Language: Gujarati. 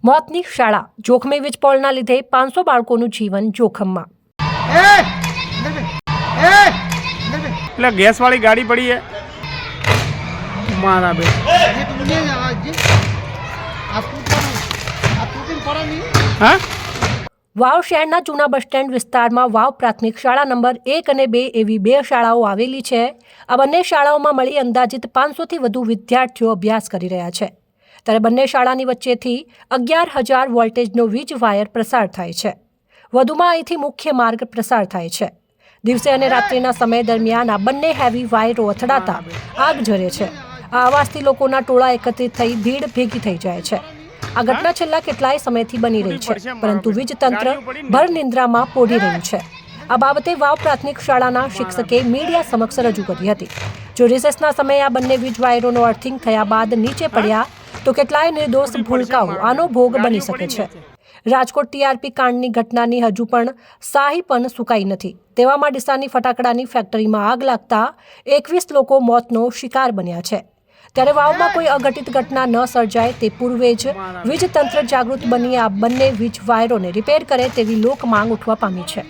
મોતની શાળા જોખમી વીજ પોલના લીધે 500 બાળકોનું જીવન જોખમમાં। એટલે ગેસ વાળી ગાડી પડી है मारा बे हाँ વાવ શહેરના જૂના બસ સ્ટેન્ડ વિસ્તારમાં વાવ પ્રાથમિક શાળા નંબર 1 અને 2 એવી 2 શાળાઓ આવેલી છે। આ બંને શાળાઓમાં મળી અંદાજિત 500થી વધુ વિદ્યાર્થીઓ અભ્યાસ કરી રહ્યા છે। ત્યારે બંને શાળાની વચ્ચેથી 11,000 વોલ્ટેજનો વીજ વાયર પ્રસાર થાય છે। વધુમાં અહીંથી મુખ્ય માર્ગ પ્રસાર થાય છે। દિવસે અને રાત્રિના સમય દરમિયાન આ બંને હેવી વાયરો અથડાતા આગ ઝરે છે। આ અવાજથી લોકોના ટોળા એકત્રિત થઈ ભીડ ભેગી થઈ જાય છે। આ ઘટના છેલ્લા કેટલાય સમયથી બની રહી છે, પરંતુ વીજ તંત્ર ભર નિંદ્રામાં પોઢી રહ્યું છે। આ બાબતે વાવ પ્રાથમિક શાળાના શિક્ષકે મીડિયા સમક્ષ રજૂ કરી હતી। જો રિસેસના સમયે આ બંને વીજ વાયરોનો અર્થિંગ થયા બાદ નીચે પડ્યા તો કેટલાય નિર્દોષ ભૂલકાઓ આનો ભોગ બની શકે છે। રાજકોટ ટીઆરપી કાંડની ઘટનાની હજુ પણ શાહી પણ સુકાઈ નથી। તેવામાં ડીસાની ફટાકડાની ફેક્ટરીમાં આગ લાગતા 21 લોકો મોતનો શિકાર બન્યા છે। ત્યારે વાવમાં કોઈ અઘટિત ઘટના ન સર્જાય તે પૂર્વે જ વીજ તંત્ર જાગૃત બની આ બંને વીજ વાયરોને રિપેર કરે તેવી લોક માંગ ઉઠવા પામી છે।